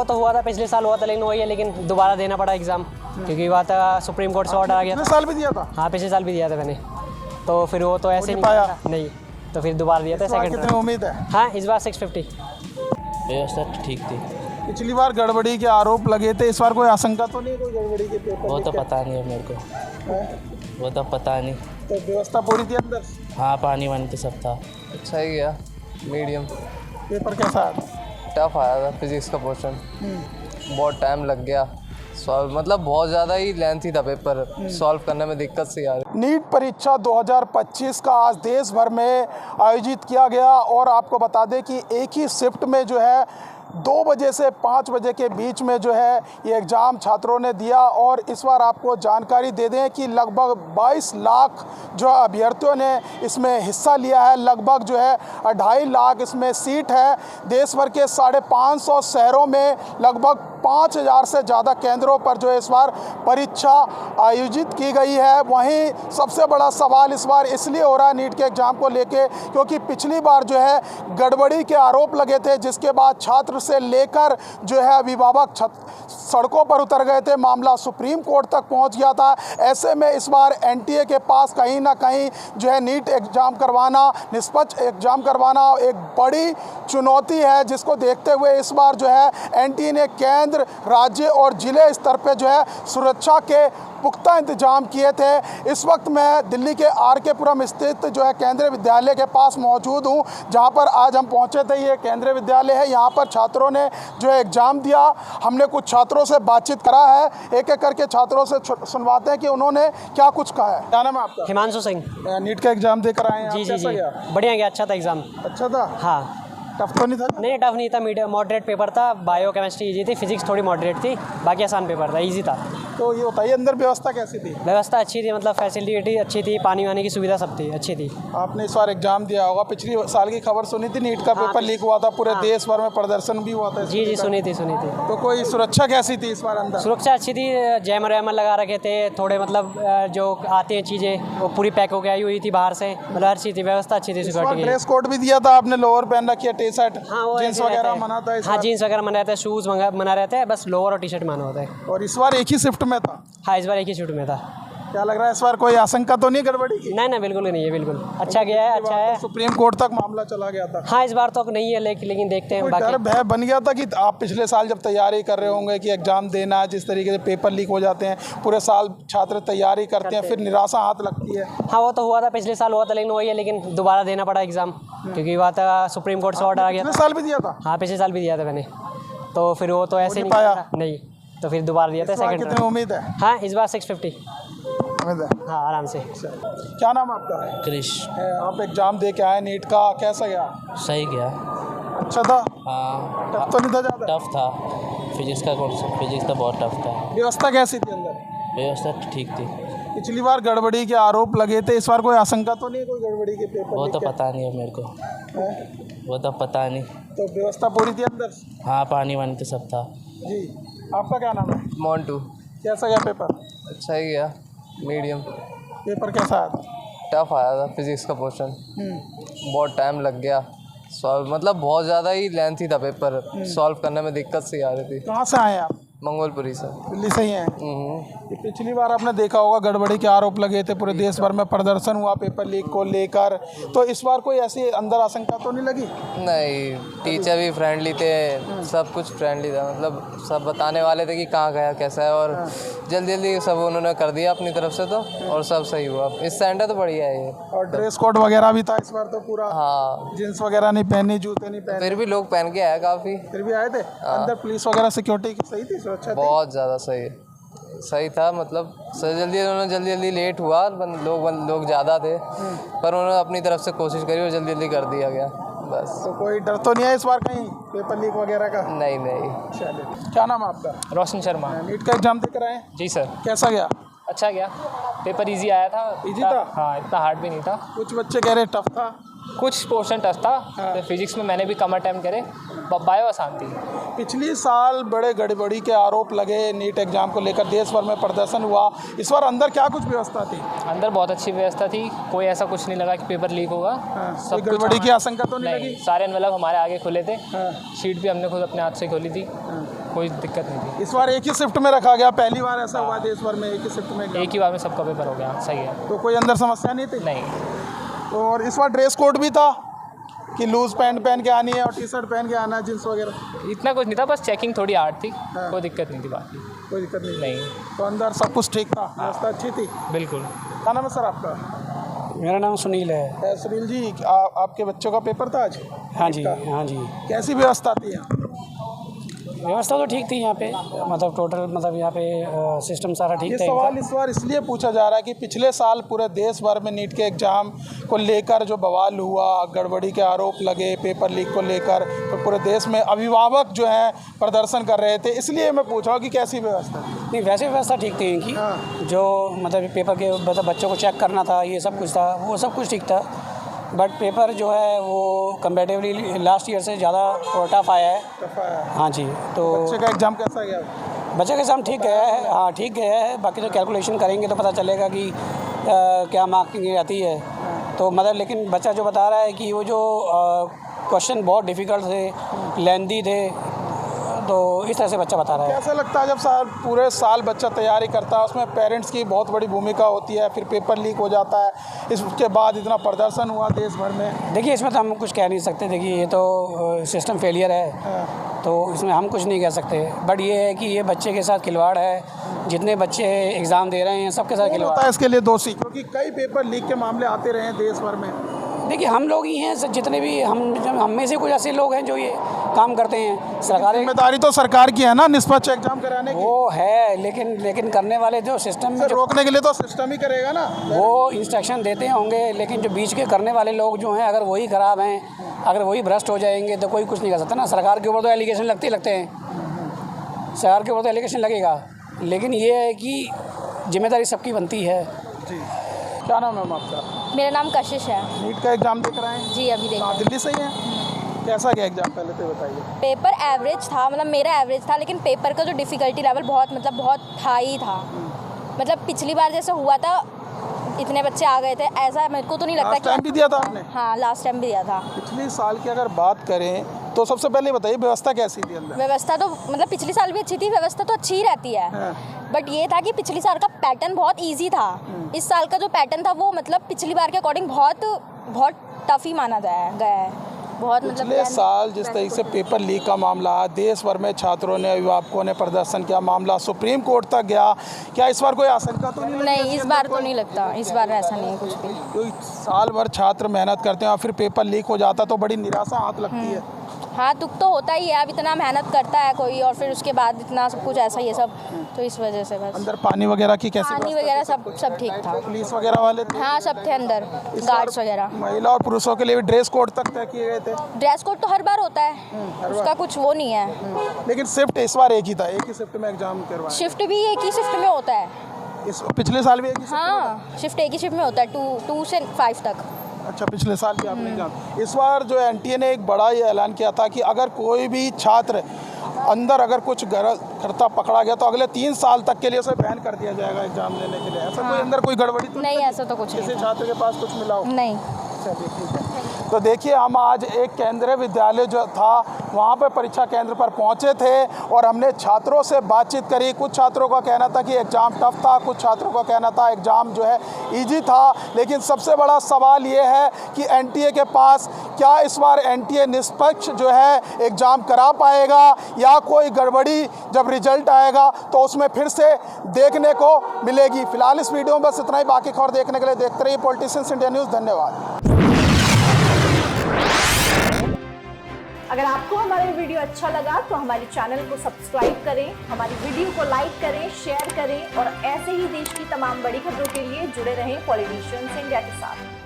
तो हुआ था, पिछले साल हुआ था, लेकिन वही है, लेकिन दोबारा देना पड़ा एग्ज़ाम क्योंकि हुआ था, सुप्रीम कोर्ट से ऑर्डर आ गया था। पिछले साल भी दिया था? हाँ, पिछले साल भी दिया था मैंने, तो फिर वो तो ऐसे नहीं पाया नहीं, तो फिर दोबारा दिया था सेकंड। कितनी उम्मीद है? हाँ, इस बार 650। व्यवस्था ठीक थी। पिछली बार गड़बड़ी के आरोप लगे थे, इस बार कोई आशंका तो नहीं कोई गड़बड़ी के पेपर? वो तो पता नहीं है मेरे को, वो तो पता नहीं। तो व्यवस्था पूरी थी अंदर? हाँ, पानी वानी तो सब था। अच्छा ही गया, मीडियम। पेपर कैसा आया? टफ आया था फिजिक्स का पोर्शन, बहुत टाइम लग गया सॉल्व, मतलब बहुत ज़्यादा ही लेंथी था पेपर, सॉल्व करने में दिक्कत सी आ रही। नीट परीक्षा 2025 का आज देश भर में आयोजित किया गया और आपको बता दें कि एक ही शिफ्ट में जो है 2 बजे से 5 बजे के बीच में जो है ये एग्ज़ाम छात्रों ने दिया। और इस बार आपको जानकारी दे दें कि लगभग 22 लाख जो अभ्यर्थियों ने इसमें हिस्सा लिया है, लगभग जो है 2.5 लाख इसमें सीट है। देश भर के 550 शहरों में लगभग 5000 से ज़्यादा केंद्रों पर जो है इस बार परीक्षा आयोजित की गई है। वहीं सबसे बड़ा सवाल इस बार इसलिए हो रहा है नीट के एग्ज़ाम को लेके क्योंकि पिछली बार जो है गड़बड़ी के आरोप लगे थे, जिसके बाद छात्र से लेकर जो है अभिभावक सड़कों पर उतर गए थे, मामला सुप्रीम कोर्ट तक पहुंच गया था। ऐसे में इस बार एनटीए के पास कहीं ना कहीं जो है नीट एग्ज़ाम करवाना, निष्पक्ष एग्ज़ाम करवाना एक बड़ी चुनौती है, जिसको देखते हुए इस बार जो है एनटीए ने केंद्र, राज्य और ज़िले स्तर पे जो है सुरक्षा के पुख्ता इंतजाम किए थे। इस वक्त मैं दिल्ली के आर.के. पुरम स्थित जो है केंद्रीय विद्यालय के पास मौजूद हूँ, जहाँ पर आज हम पहुँचे थे। ये केंद्रीय विद्यालय है, यहाँ पर छात्रों ने जो है एग्ज़ाम दिया। हमने कुछ छात्रों से बातचीत करा है, एक एक करके छात्रों से सुनवाते हैं कि उन्होंने क्या कुछ कहा है। क्या नाम है आपका? हिमांशु सिंह। नीट का एग्ज़ाम देकर आए हैं? जी जी कैसा जी, गया? बढ़िया गया, अच्छा था एग्ज़ाम। अच्छा था? हाँ। टफ तो नहीं था? नहीं, टफ नहीं था, मीडियम मॉडरेट पेपर था। बायो केमिस्ट्री ईजी थी, फिजिक्स थोड़ी मॉडरेट थी, बाकी आसान पेपर था, ईजी था। तो ये बताइए अंदर व्यवस्था कैसी थी? व्यवस्था अच्छी थी, मतलब फैसिलिटी अच्छी थी, पानी वानी की सुविधा सब थी, अच्छी थी। आपने इस बार एग्जाम दिया होगा, पिछली साल की खबर सुनी थी, नीट का पेपर लीक हुआ था, पूरे देश भर में प्रदर्शन भी हुआ था। जी जी, सुनी थी। तो कोई सुरक्षा कैसी थी इस बार अंदर? सुरक्षा अच्छी थी, जैमर वैमर लगा रखे थे, थोड़े मतलब जो आती हैं चीज़ें वो पूरी पैक होके आई हुई थी बाहर से, मतलब हर चीज़ थी, व्यवस्था अच्छी थी सिक्योरिटी की। ड्रेस कोड भी दिया था आपने, लोअर पहन रखी है, टी शर्ट, जीन्स वगैरह मना था? हाँ, जीन्स वगैरह मना रहता है, शूज़ मना रहता है, बस लोअर और टी शर्ट माना होता है। और इस बार एक ही शिफ्ट में था? हाँ, इस बार एक ही शिफ्ट में था। क्या लग रहा है इस बार कोई आशंका तो नहीं गड़बड़ी की? नहीं, बिल्कुल नहीं है, बिल्कुल अच्छा गया है, अच्छा है। सुप्रीम कोर्ट तक मामला चला गया था। हाँ, इस बार तो नहीं है, लेकिन देखते हैं। डर भय बन गया था कि आप पिछले साल जब तैयारी कर रहे होंगे कि एग्जाम देना है, जिस तरीके से पेपर लीक हो जाते हैं, पूरे साल छात्र तैयारी करते हैं, फिर निराशा हाथ लगती है? हाँ, वो तो हुआ था, पिछले साल हुआ था, लेकिन वही है, लेकिन दोबारा देना पड़ा एग्ज़ाम क्योंकि हुआ था, सुप्रीम कोर्ट से ऑर्डर आ गया था। पिछले साल भी दिया था? हाँ, पिछले साल भी दिया था मैंने, तो फिर वो तो ऐसे नहीं पाया नहीं, तो फिर दोबारा दिया था सेकंड। कितनी उम्मीद है? हाँ, इस बार 650। उम्मीद है? हाँ, आराम से। क्या नाम है आपका? क्रिश। आप एग्जाम दे के आए नीट का, कैसा गया? सही गया। अच्छा था? हाँ, टफ तो नहीं था ज़्यादा? टफ था। फिजिक्स तो बहुत टफ था। व्यवस्था कैसी थी अंदर? व्यवस्था ठीक थी। पिछली बार गड़बड़ी के आरोप लगे थे, इस बार कोई आशंका तो नहीं कोई गड़बड़ी के पेपर? वो तो पता नहीं है मेरे को, वो तो पता नहीं। तो व्यवस्था पूरी थी अंदर? हाँ, पानी वानी तो सब था। जी। आपका क्या नाम है? मोन्टू। कैसा गया पेपर? अच्छा ही गया, मीडियम। पेपर कैसा आया था? टफ आया था फिजिक्स का पोर्शन, बहुत टाइम लग गया सॉल्व, मतलब बहुत ज़्यादा ही लेंथी था पेपर, सॉल्व करने में दिक्कत सी आ रही थी। कहाँ से आए आप? मंगोलपुरी से। दिल्ली से ही हैं? ये पिछली बार आपने देखा होगा गड़बड़ी के आरोप लगे थे, पूरे देश भर में प्रदर्शन हुआ पेपर लीक को लेकर, तो इस बार कोई ऐसी अंदर आशंका तो नहीं लगी? नहीं, टीचर भी फ्रेंडली थे, सब कुछ फ्रेंडली था, मतलब सब बताने वाले थे कि कहाँ गया कैसा है, और जल्दी जल्दी सब उन्होंने कर दिया अपनी तरफ से, तो और सब सही हुआ। इस सेंटर तो बढ़िया है ये। और ड्रेस कोड वगैरह भी था इस बार तो पूरा? हाँ, जीन्स वगैरह नहीं पहनी, जूते नहीं पहने? फिर भी लोग पहन के आए काफ़ी। फिर भी आए थे? अंदर पुलिस वगैरह सिक्योरिटी सही थी, सुरक्षा थी? बहुत ज़्यादा सही था, मतलब जल्दी लेट हुआ, लोग ज़्यादा थे, पर उन्होंने अपनी तरफ से कोशिश करी और जल्दी कर दिया गया बस। तो कोई डर तो नहीं है इस बार कहीं पेपर लीक वगैरह का? नहीं। चलिए, क्या नाम है आपका? रोशन शर्मा। नीट का एग्जाम देकर आए? जी सर। कैसा गया? अच्छा गया, पेपर इजी आया था। इजी था? हाँ, इतना हार्ड भी नहीं था। कुछ बच्चे कह रहे टफ था। कुछ पोर्शन टफ था। तो फिजिक्स में मैंने भी कम अटैम्प्ट करे, बायो आसान थी। पिछली साल बड़े गड़बड़ी के आरोप लगे नीट एग्जाम को लेकर, देश भर में प्रदर्शन हुआ, इस बार अंदर क्या कुछ व्यवस्था थी? अंदर बहुत अच्छी व्यवस्था थी, कोई ऐसा कुछ नहीं लगा कि पेपर लीक होगा। सब गड़बड़ी की आशंका तो नहीं लगी? सारे एनवेलप हमारे आगे खुले थे, शीट भी हमने खुद अपने हाथ से खोली थी। कोई दिक्कत नहीं थी। इस बार एक ही शिफ्ट में रखा गया, पहली बार ऐसा हुआ देश भर में एक ही शिफ्ट में एग्जाम। एक ही बार में सबका पेपर हो गया, सही है। तो कोई अंदर समस्या नहीं थी? नहीं। और इस बार ड्रेस कोड भी था कि लूज पैंट पहन के आनी है और टी शर्ट पहन के आना है, जींस वगैरह? इतना कुछ नहीं था, बस चेकिंग थोड़ी हार्ड थी। कोई दिक्कत नहीं थी बाकी। कोई दिक्कत नहीं? नहीं। तो अंदर सब कुछ ठीक था, व्यवस्था अच्छी थी? बिल्कुल। क्या नाम है सर आपका? मेरा नाम सुनील है। सुनील जी, आपके बच्चों का पेपर था आज? हाँ जी, हाँ जी। कैसी व्यवस्था थी यहाँ? व्यवस्था तो ठीक थी यहाँ पे, मतलब टोटल मतलब यहाँ पे सिस्टम सारा ठीक ये था। सवाल इस बार इसलिए पूछा जा रहा है कि पिछले साल पूरे देश भर में नीट के एग्ज़ाम को लेकर जो बवाल हुआ, गड़बड़ी के आरोप लगे पेपर लीक को लेकर, तो पूरे देश में अभिभावक जो हैं प्रदर्शन कर रहे थे, इसलिए मैं पूछ रहा हूँ कि कैसी व्यवस्था? नहीं, वैसे व्यवस्था ठीक थी इनकी। जो मतलब पेपर के मतलब बच्चों को चेक करना था, ये सब कुछ था, वो सब कुछ ठीक था। बट पेपर जो है वो कंपेरेटिवली लास्ट ईयर से ज़्यादा टफ आया है। हाँ जी। तो बच्चे का एग्ज़ाम कैसा गया? बच्चे का एग्ज़ाम ठीक गया है, हाँ ठीक गया है। बाकी तो कैलकुलेशन करेंगे तो पता चलेगा कि क्या मार्किंग आती है। तो मतलब लेकिन बच्चा जो बता रहा है कि वो जो क्वेश्चन बहुत डिफ़िकल्ट थे, लेंदी थे, तो इस तरह से बच्चा बता रहा है। कैसा लगता है जब पूरे साल बच्चा तैयारी करता है, उसमें पेरेंट्स की बहुत बड़ी भूमिका होती है, फिर पेपर लीक हो जाता है, इसके बाद इतना प्रदर्शन हुआ देश भर में? देखिए, इसमें तो हम कुछ कह नहीं सकते। देखिए, ये तो सिस्टम फेलियर है, तो इसमें हम कुछ नहीं कह सकते। बट ये है कि ये बच्चे के साथ खिलवाड़ है। जितने बच्चे एग्ज़ाम दे रहे हैं सबके साथ खिलवाड़ होता है। इसके लिए दोषी, क्योंकि कई पेपर लीक के मामले आते रहे हैं देश भर में। देखिए, हम लोग ही हैं, जितने भी हम में से कुछ ऐसे लोग हैं जो ये काम करते हैं। सरकारी जिम्मेदारी तो सरकार की है ना निष्पक्ष एग्जाम कराने की। वो है, लेकिन करने वाले जो सिस्टम में रोकने के लिए तो सिस्टम ही करेगा ना। वो इंस्ट्रक्शन देते होंगे, लेकिन जो बीच के करने वाले लोग जो हैं, अगर वही ख़राब हैं, अगर वही भ्रष्ट हो जाएंगे तो कोई कुछ नहीं कर सकता ना। सरकार के ऊपर तो एलिगेशन लगते हैं, सरकार के ऊपर तो एलिगेशन लगेगा, लेकिन ये है कि जिम्मेदारी सबकी बनती है। जी। क्या नाम है मैम आपका? मेरा नाम कशिश है। नीट का एग्जाम देख रहे हैं? जी, अभी देख रहे हैं। दिल्ली से ही है? कैसा गया एग्जाम, पहले तो बताइए। पेपर एवरेज था, मतलब मेरा एवरेज था, लेकिन पेपर का जो डिफ़िकल्टी लेवल बहुत हाई था। मतलब पिछली बार जैसे हुआ था, इतने बच्चे आ गए थे, ऐसा मेरे को तो नहीं लगता। लास्ट टाइम भी दिया था आपने? हाँ, लास्ट टाइम भी दिया था। पिछले साल की अगर बात करें तो सबसे पहले बताइए व्यवस्था कैसी थी अंदर? व्यवस्था तो मतलब पिछले साल भी अच्छी थी, व्यवस्था तो अच्छी ही रहती है। बट ये था कि पिछले साल का पैटर्न बहुत ईजी था। इस साल का जो पैटर्न था वो मतलब पिछली बार के अकॉर्डिंग बहुत टफ ही माना गया है। बहुत पिछले साल जिस तरीके से पेपर लीक का मामला देश भर में छात्रों ने, अभिभावकों ने प्रदर्शन किया, मामला सुप्रीम कोर्ट तक गया, क्या इस बार कोई आशंका तो नहीं? इस बार तो नहीं लगता, इस बार ऐसा नहीं है कुछ भी। कोई साल भर छात्र मेहनत करते हैं और फिर पेपर लीक हो जाता तो बड़ी निराशा हाथ लगती है। हाँ, दुख तो होता ही है। अब इतना मेहनत करता है कोई और फिर उसके बाद इतना सब कुछ ऐसा ये सब, तो इस वजह से बस। अंदर पानी वगैरह की कैसी? पानी वगैरह सब ठीक था। पुलिस वगैरह वाले थे? हाँ, सब थे अंदर, गार्ड्स वगैरह। महिला और पुरुषों के लिए भी ड्रेस कोड तक तय किए गए थे? ड्रेस कोड तो हर बार होता है, उसका कुछ वो नहीं है। लेकिन शिफ्ट इस बार एक ही था, एक ही शिफ्ट में एग्जाम करवाया? शिफ्ट भी एक ही शिफ्ट में होता है। पिछले साल भी एक ही शिफ्ट में? हाँ, शिफ्ट एक ही शिफ्ट में होता है, 2 से 5 तक। अच्छा, पिछले साल भी आपने एग्जाम। इस बार जो एनटीए ने एक बड़ा ये ऐलान किया था कि अगर कोई भी छात्र अंदर अगर कुछ गलत करता पकड़ा गया तो अगले 3 साल तक के लिए उसे बैन कर दिया जाएगा एग्जाम लेने के लिए। ऐसा कोई अंदर कोई गड़बड़ी तो नहीं? ऐसा तो कुछ किसी नहीं, छात्र के पास कुछ मिला हो? नहीं। चलिए, ठीक है। तो देखिए, हम आज एक केंद्रीय विद्यालय जो था वहाँ पर परीक्षा केंद्र पर पहुँचे थे और हमने छात्रों से बातचीत करी। कुछ छात्रों का कहना था कि एग्ज़ाम टफ था, कुछ छात्रों का कहना था एग्ज़ाम जो है इजी था। लेकिन सबसे बड़ा सवाल ये है कि एनटीए के पास क्या इस बार एनटीए निष्पक्ष जो है एग्ज़ाम करा पाएगा या कोई गड़बड़ी जब रिजल्ट आएगा तो उसमें फिर से देखने को मिलेगी। फिलहाल इस वीडियो में बस इतना ही। बाकी खबर देखने के लिए देखते रहिए पॉलिटिशियंस इंडिया न्यूज़। धन्यवाद। अगर आपको हमारा वीडियो अच्छा लगा तो हमारे चैनल को सब्सक्राइब करें, हमारी वीडियो को लाइक करें, शेयर करें और ऐसे ही देश की तमाम बड़ी खबरों के लिए जुड़े रहें पॉलिटिशियंस इंडिया के साथ।